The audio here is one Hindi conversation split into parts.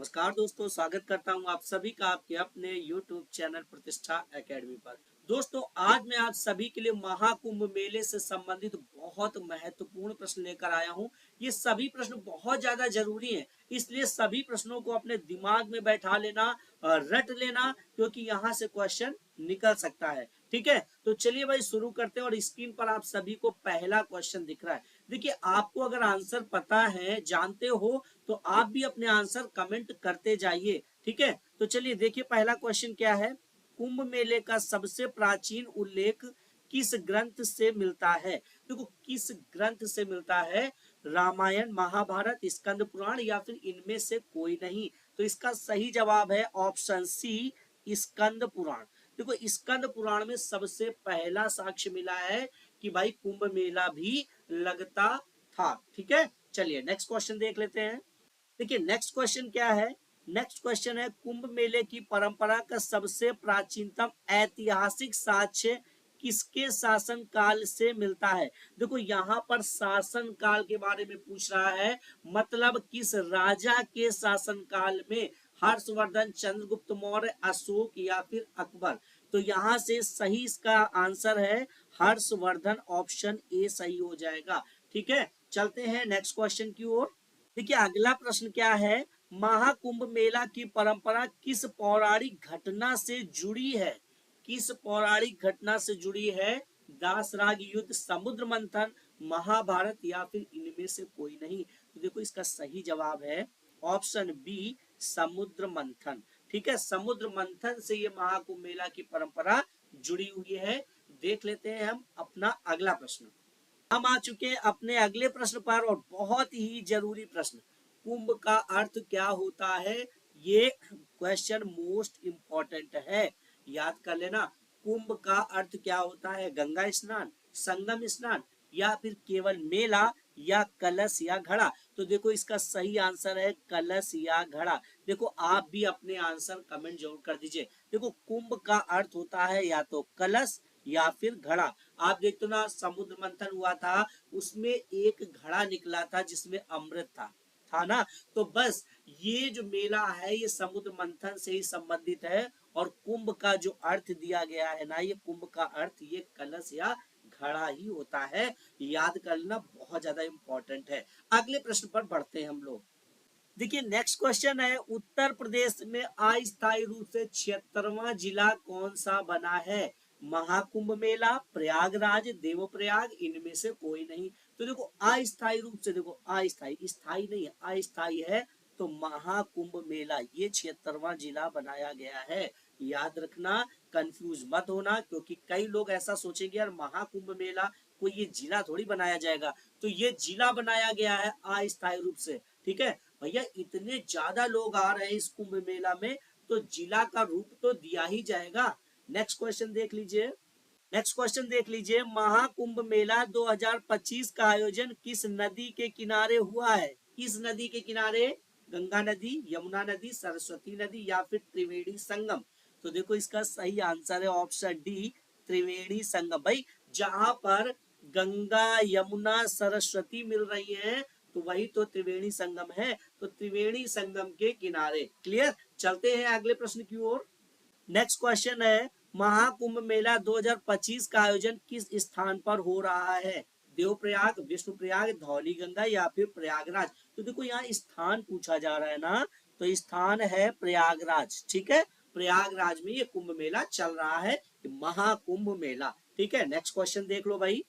नमस्कार दोस्तों, स्वागत करता हूं आप सभी का आपके अपने YouTube चैनल प्रतिष्ठा एकेडमी पर। दोस्तों, आज मैं आप सभी के लिए महाकुंभ मेले से संबंधित बहुत महत्वपूर्ण प्रश्न लेकर आया हूं। ये सभी प्रश्न बहुत ज्यादा जरूरी हैं, इसलिए सभी प्रश्नों को अपने दिमाग में बैठा लेना और रट लेना, क्योंकि यहाँ से क्वेश्चन निकल सकता है। ठीक है, तो चलिए भाई शुरू करते हैं। और स्क्रीन पर आप सभी को पहला क्वेश्चन दिख रहा है। देखिए, आपको अगर आंसर पता है, जानते हो, तो आप भी अपने आंसर कमेंट करते जाइए। ठीक है, तो चलिए देखिए पहला क्वेश्चन क्या है। कुंभ मेले का सबसे प्राचीन उल्लेख किस ग्रंथ से मिलता है? देखो, किस ग्रंथ से मिलता है? रामायण, महाभारत, स्कंद पुराण या फिर इनमें से कोई नहीं। तो इसका सही जवाब है ऑप्शन सी, स्कंद पुराण। देखो, स्कंद पुराण में सबसे पहला साक्ष्य मिला है कि भाई कुंभ मेला भी लगता था। ठीक है, चलिए नेक्स्ट क्वेश्चन देख लेते हैं। देखिए नेक्स्ट क्वेश्चन क्या है। नेक्स्ट क्वेश्चन है, कुंभ मेले की परंपरा का सबसे प्राचीनतम ऐतिहासिक साक्ष्य किसके शासन काल से मिलता है? देखो, यहाँ पर शासन काल के बारे में पूछ रहा है, मतलब किस राजा के शासन काल में? हर्षवर्धन, चंद्रगुप्त मौर्य, अशोक या फिर अकबर। तो यहाँ से सही इसका आंसर है हर्षवर्धन, ऑप्शन ए सही हो जाएगा। ठीक है, चलते हैं नेक्स्ट क्वेश्चन की ओर। देखिए अगला प्रश्न क्या है। महाकुंभ मेला की परंपरा किस पौराणिक घटना से जुड़ी है? किस पौराणिक घटना से जुड़ी है? दासराग युद्ध, समुद्र मंथन, महाभारत या फिर इनमें से कोई नहीं। तो देखो, इसका सही जवाब है ऑप्शन बी, समुद्र मंथन। ठीक है, समुद्र मंथन से ये महाकुंभ मेला की परंपरा जुड़ी हुई है। देख लेते हैं हम अपना अगला प्रश्न। हम आ चुके हैं अपने अगले प्रश्न पर, और बहुत ही जरूरी प्रश्न। कुंभ का अर्थ क्या होता है? ये क्वेश्चन मोस्ट इंपॉर्टेंट है, याद कर लेना। कुंभ का अर्थ क्या होता है? गंगा स्नान, संगम स्नान या फिर केवल मेला या कलश या घड़ा। तो देखो, इसका सही आंसर है कलश या घड़ा। देखो, आप भी अपने आंसर कमेंट जरूर कर दीजिए। देखो, कुंभ का अर्थ होता है या तो कलश या फिर घड़ा। आप देखते हो ना, समुद्र मंथन हुआ था, उसमें एक घड़ा निकला था जिसमें अमृत था ना। तो बस ये जो मेला है ये समुद्र मंथन से ही संबंधित है। और कुंभ का जो अर्थ दिया गया है ना, ये कुंभ का अर्थ ये कलश या घड़ा ही होता है। याद करना बहुत ज्यादा इंपॉर्टेंट है। अगले प्रश्न पर बढ़ते हैं हम लोग। देखिए नेक्स्ट क्वेश्चन है, उत्तर प्रदेश में अस्थायी रूप से 76वां जिला कौन सा बना है? महाकुंभ मेला, प्रयागराज, देवप्रयाग, इनमें से कोई नहीं। तो देखो, अस्थायी रूप से, देखो अस्थायी, स्थायी नहीं है, अस्थायी है। तो महाकुंभ मेला ये 76वां जिला बनाया गया है। याद रखना, कंफ्यूज मत होना, क्योंकि कई लोग ऐसा सोचेंगे यार महाकुंभ मेला कोई ये जिला थोड़ी बनाया जाएगा। तो ये जिला बनाया गया है अस्थायी रूप से। ठीक है भैया, इतने ज्यादा लोग आ रहे हैं इस कुंभ मेला में, तो जिला का रूप तो दिया ही जाएगा। नेक्स्ट क्वेश्चन देख लीजिए। नेक्स्ट क्वेश्चन देख लीजिए, महाकुंभ मेला 2025 का आयोजन किस नदी के किनारे हुआ है? किस नदी के किनारे? गंगा नदी, यमुना नदी, सरस्वती नदी या फिर त्रिवेणी संगम। तो देखो, इसका सही आंसर है ऑप्शन डी, त्रिवेणी संगम। भाई, जहां पर गंगा, यमुना, सरस्वती मिल रही है, तो वही तो त्रिवेणी संगम है। तो त्रिवेणी संगम के किनारे। क्लियर, चलते हैं अगले प्रश्न की ओर। नेक्स्ट क्वेश्चन है, महाकुंभ मेला 2025 का आयोजन किस स्थान पर हो रहा है? देवप्रयाग, विष्णुप्रयाग, धौली गंगा या फिर प्रयागराज। तो देखो, यहाँ स्थान पूछा जा रहा है ना, तो स्थान है प्रयागराज। ठीक है, प्रयागराज में ये कुंभ मेला चल रहा है, महाकुंभ मेला। ठीक है, नेक्स्ट क्वेश्चन देख लो भाई।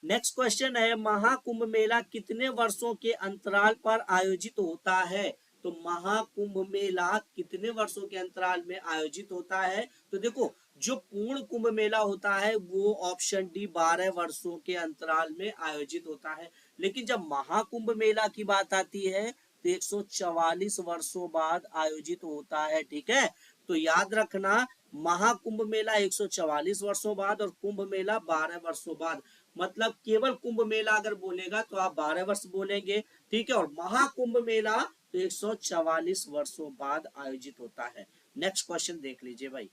नेक्स्ट क्वेश्चन है, महाकुंभ मेला कितने वर्षों के अंतराल पर आयोजित होता है? तो महाकुंभ मेला कितने वर्षों के अंतराल में आयोजित होता है? तो देखो, जो पूर्ण कुंभ मेला होता है वो ऑप्शन डी 12 वर्षों के अंतराल में आयोजित होता है। लेकिन जब महाकुंभ मेला की बात आती है तो 144 वर्षों बाद आयोजित होता है। ठीक है, तो याद रखना, महाकुंभ मेला 144 वर्षों बाद और कुंभ मेला 12 वर्षों बाद। मतलब केवल कुंभ मेला अगर बोलेगा तो आप 12 वर्ष बोलेंगे। ठीक है, और महाकुंभ मेला तो 144 वर्षों बाद आयोजित होता है। नेक्स्ट क्वेश्चन देख लीजिए भाई।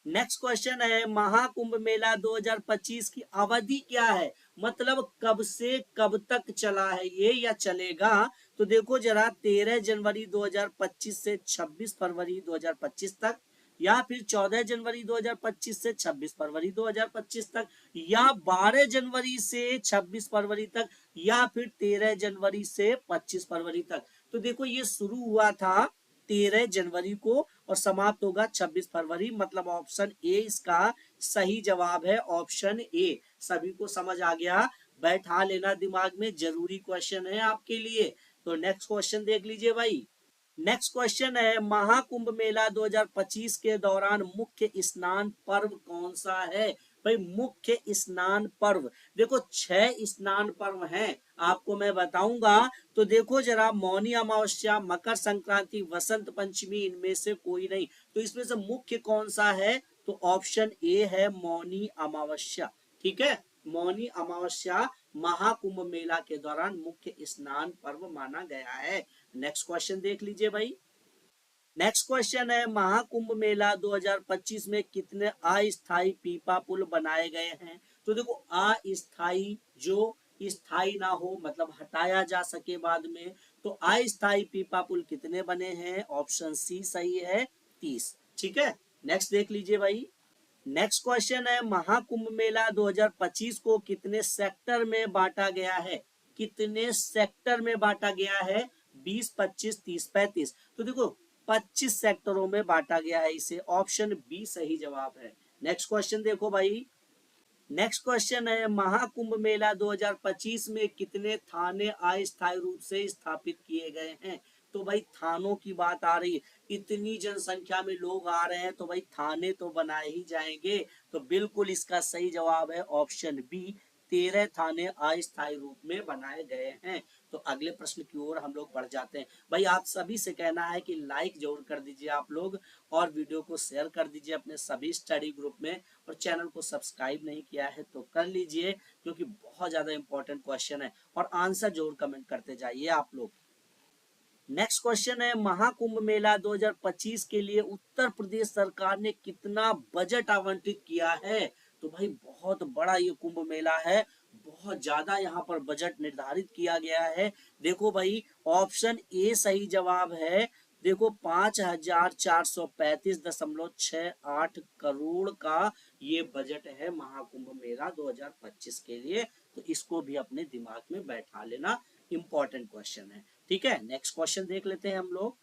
नेक्स्ट क्वेश्चन है महाकुंभ मेला 2025 की अवधि क्या है, मतलब कब से कब तक चला है ये या चलेगा। तो देखो जरा 13 जनवरी 2025 से 26 फरवरी 2025 तक, या फिर 14 जनवरी 2025 से 26 फरवरी 2025 तक, या 12 जनवरी से 26 फरवरी तक, या फिर 13 जनवरी से 25 फरवरी तक। तो देखो ये शुरू हुआ था 13 जनवरी को और समाप्त होगा 26 फरवरी, मतलब ऑप्शन ए इसका सही जवाब है, ऑप्शन ए। सभी को समझ आ गया, बैठा लेना दिमाग में, जरूरी क्वेश्चन है आपके लिए। तो नेक्स्ट क्वेश्चन देख लीजिए भाई। नेक्स्ट क्वेश्चन है महाकुंभ मेला 2025 के दौरान मुख्य स्नान पर्व कौन सा है। भाई मुख्य स्नान पर्व देखो 6 स्नान पर्व हैं, आपको मैं बताऊंगा। तो देखो जरा मौनी अमावस्या, मकर संक्रांति, वसंत पंचमी, इनमें से कोई नहीं। तो इसमें से मुख्य कौन सा है, तो ऑप्शन ए है मौनी अमावस्या। ठीक है, मौनी अमावस्या महाकुंभ मेला के दौरान मुख्य स्नान पर्व माना गया है। नेक्स्ट क्वेश्चन देख लीजिए भाई। नेक्स्ट क्वेश्चन है महाकुंभ मेला 2025 में कितने अस्थाई पीपा पुल बनाए गए हैं। तो देखो अस्थाई जो स्थाई ना हो, मतलब हटाया जा सके बाद में, तो अस्थाई पीपा पुल कितने बने हैं, ऑप्शन सी सही है 30। ठीक है, नेक्स्ट देख लीजिए भाई। नेक्स्ट क्वेश्चन है महाकुंभ मेला 2025 को कितने सेक्टर में बांटा गया है, कितने सेक्टर में बांटा गया है, 20, 25, 30, 35। तो देखो 25 सेक्टरों में बांटा गया है इसे, ऑप्शन बी सही जवाब है। नेक्स्ट क्वेश्चन देखो भाई। नेक्स्ट क्वेश्चन है महाकुंभ मेला 2025 में कितने थाने अस्थायी रूप से स्थापित किए गए हैं। तो भाई थानों की बात आ रही है, इतनी जनसंख्या में लोग आ रहे हैं तो भाई थाने तो बनाए ही जाएंगे। तो बिल्कुल इसका सही जवाब है ऑप्शन बी, 13 थाने अस्थायी रूप में बनाए गए हैं। तो अगले प्रश्न की ओर हम लोग बढ़ जाते हैं। भाई आप सभी से कहना है कि लाइक जरूर कर दीजिए आप लोग, और वीडियो को शेयर कर दीजिए अपने सभी स्टडी ग्रुप में, और चैनल को सब्सक्राइब नहीं किया है तो कर लीजिए, क्योंकि बहुत ज्यादा इंपॉर्टेंट क्वेश्चन है। और आंसर जरूर कमेंट करते जाइए आप लोग। नेक्स्ट क्वेश्चन है महाकुंभ मेला 2025 के लिए उत्तर प्रदेश सरकार ने कितना बजट आवंटित किया है। तो भाई बहुत बड़ा ये कुंभ मेला है, बहुत ज्यादा यहाँ पर बजट निर्धारित किया गया है। देखो भाई ऑप्शन ए सही जवाब है। देखो 5,435.68 करोड़ का ये बजट है महाकुंभ मेला 2025 के लिए। तो इसको भी अपने दिमाग में बैठा लेना, इंपॉर्टेंट क्वेश्चन है। ठीक है, नेक्स्ट क्वेश्चन देख लेते हैं हम लोग।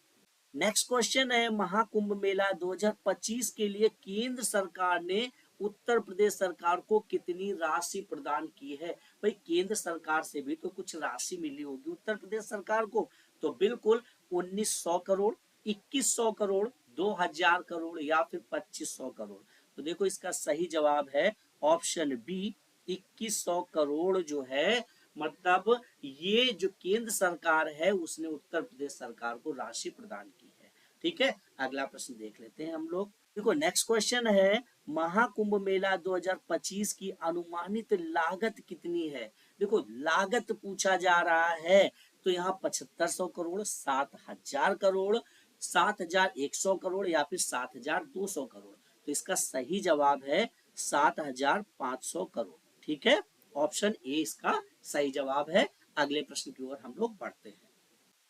नेक्स्ट क्वेश्चन है महाकुंभ मेला 2025 के लिए केंद्र सरकार ने उत्तर प्रदेश सरकार को कितनी राशि प्रदान की है। भाई केंद्र सरकार से भी तो कुछ राशि मिली होगी उत्तर प्रदेश सरकार को। तो बिल्कुल 1900 करोड़, 2100 करोड़, 2000 करोड़, या फिर 2500 करोड़। तो देखो इसका सही जवाब है ऑप्शन बी, 2100 करोड़ जो है, मतलब ये जो केंद्र सरकार है उसने उत्तर प्रदेश सरकार को राशि प्रदान की है। ठीक है, अगला प्रश्न देख लेते हैं हम लोग। देखो नेक्स्ट क्वेश्चन है महाकुंभ मेला 2025 की अनुमानित लागत कितनी है। देखो लागत पूछा जा रहा है, तो यहाँ 7500 करोड़, 7000 करोड़, 7100 करोड़, या फिर 7200 करोड़। तो इसका सही जवाब है 7500 करोड़। ठीक है, ऑप्शन ए इसका सही जवाब है। अगले प्रश्न की ओर हम लोग बढ़ते हैं।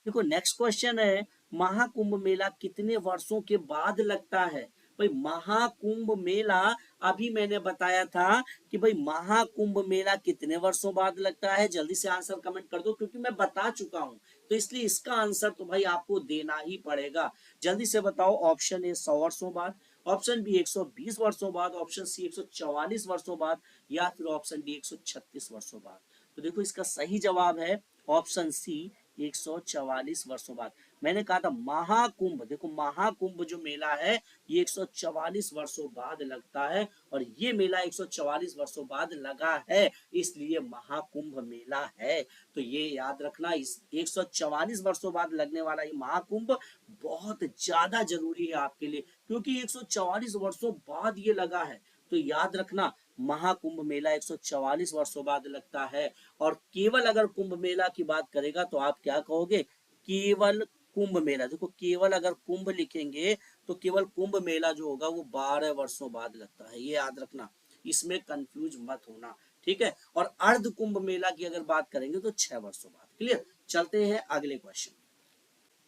देखो नेक्स्ट क्वेश्चन है महाकुंभ मेला कितने वर्षों के बाद लगता है। भाई महाकुंभ मेला, अभी मैंने बताया था कि भाई महाकुंभ मेला कितने वर्षों बाद लगता है, जल्दी से आंसर कमेंट कर दो, क्योंकि मैं बता चुका हूं। तो इसलिए इसका आंसर तो भाई आपको देना ही पड़ेगा। जल्दी से बताओ, ऑप्शन ए 100 वर्षों बाद, ऑप्शन बी 120 वर्षों बाद, ऑप्शन सी 144 वर्षों बाद, या फिर ऑप्शन डी 136 वर्षों बाद। तो देखो इसका सही जवाब है ऑप्शन सी, 144 वर्षों बाद। मैंने कहा था महाकुंभ, देखो महाकुंभ जो मेला है ये 144 वर्षों बाद लगता है, और ये मेला 144 वर्षों बाद लगा है, इसलिए महाकुंभ मेला है। तो ये याद रखना, इस 144 वर्षों बाद लगने वाला ये महाकुंभ बहुत ज्यादा जरूरी है आपके लिए, क्योंकि 144 वर्षों बाद ये लगा है। तो याद रखना महाकुंभ मेला 144 वर्षों बाद लगता है। और केवल अगर कुंभ मेला की बात करेगा तो आप क्या कहोगे, केवल कुंभ मेला, देखो केवल अगर कुंभ लिखेंगे तो केवल कुंभ मेला जो होगा वो 12 वर्षों बाद लगता है, ये याद रखना, इसमें कंफ्यूज मत होना, ठीक है। और अर्ध कुंभ मेला की अगर बात करेंगे तो 6 वर्षों बाद। क्लियर, चलते हैं अगले क्वेश्चन।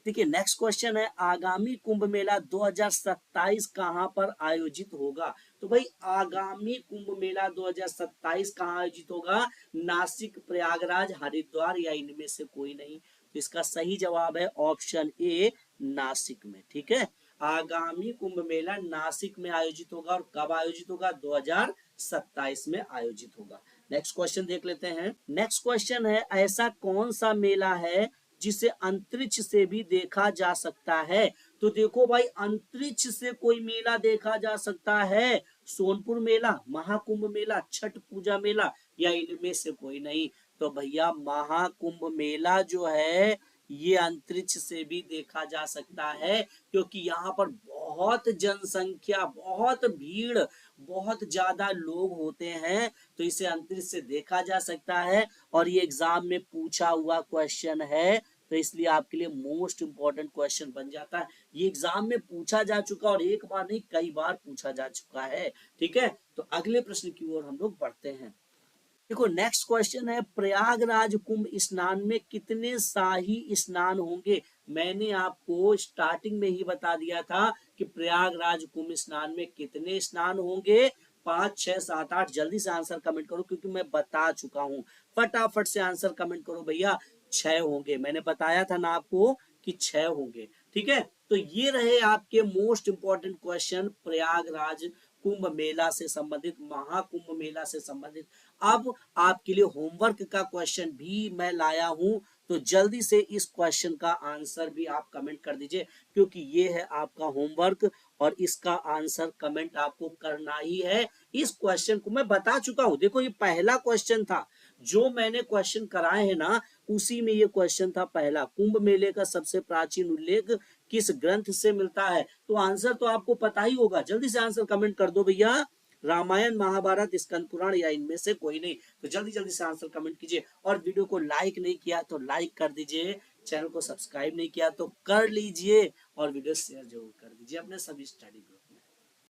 देखिए नेक्स्ट क्वेश्चन है, आगामी कुंभ मेला 2027 कहां पर आयोजित होगा? तो भाई आगामी कुंभ मेला 2027 कहां आयोजित होगा? नासिक, प्रयागराज, हरिद्वार या इनमें से कोई नहीं। तो इसका सही जवाब है ऑप्शन ए, नासिक में, ठीक है। आगामी कुंभ मेला नासिक में आयोजित होगा, और कब आयोजित होगा? 2027 में आयोजित होगा। नेक्स्ट क्वेश्चन देख लेते हैं। नेक्स्ट क्वेश्चन है, ऐसा कौन सा मेला है जिसे अंतरिक्ष से भी देखा जा सकता है? तो देखो भाई, अंतरिक्ष से कोई मेला देखा जा सकता है, सोनपुर मेला, महाकुंभ मेला, छठ पूजा मेला या इनमें से कोई नहीं। तो भैया महाकुंभ मेला जो है ये अंतरिक्ष से भी देखा जा सकता है, क्योंकि यहाँ पर बहुत जनसंख्या, बहुत भीड़, बहुत ज्यादा लोग होते हैं, तो इसे अंतरिक्ष से देखा जा सकता है। और ये एग्जाम में पूछा हुआ क्वेश्चन है, तो इसलिए आपके लिए मोस्ट इंपॉर्टेंट क्वेश्चन बन जाता है। ये एग्जाम में पूछा जा चुका, और एक बार नहीं कई बार पूछा जा चुका है, ठीक है। तो अगले प्रश्न की ओर हम लोग बढ़ते हैं। देखो नेक्स्ट क्वेश्चन है, प्रयागराज कुंभ स्नान में कितने शाही स्नान होंगे? मैंने आपको स्टार्टिंग में ही बता दिया था कि प्रयागराज कुंभ स्नान में कितने स्नान होंगे। 5, 6, 7, 8, जल्दी से आंसर कमेंट करो, क्योंकि मैं बता चुका हूं। फटाफट से आंसर कमेंट करो भैया। 6 होंगे, मैंने बताया था ना आपको कि 6 होंगे, ठीक है। तो ये रहे आपके most important question Prayagraj Kumbh Mela से संबंधित, महाकुंभ मेला से संबंधित। अब आपके लिए होमवर्क का क्वेश्चन भी मैं लाया हूं, तो जल्दी से इस क्वेश्चन का आंसर भी आप कमेंट कर दीजिए, क्योंकि ये है आपका होमवर्क, और इसका आंसर कमेंट आपको करना ही है। इस क्वेश्चन को मैं बता चुका हूं, देखो ये पहला क्वेश्चन था जो मैंने क्वेश्चन कराए हैं ना, उसी में ये क्वेश्चन था पहला, कुंभ मेले का सबसे प्राचीन उल्लेख किस ग्रंथ से मिलता है? तो आंसर तो आपको पता ही होगा, जल्दी से आंसर कमेंट कर दो भैया। रामायण, महाभारत, स्कंद पुराण या इनमें से कोई नहीं। तो जल्दी जल्दी से आंसर कमेंट कीजिए, और वीडियो को लाइक नहीं किया तो लाइक कर दीजिए, चैनल को सब्सक्राइब नहीं किया तो कर लीजिए, और वीडियो शेयर जरूर कर दीजिए अपने सभी स्टडी ग्रुप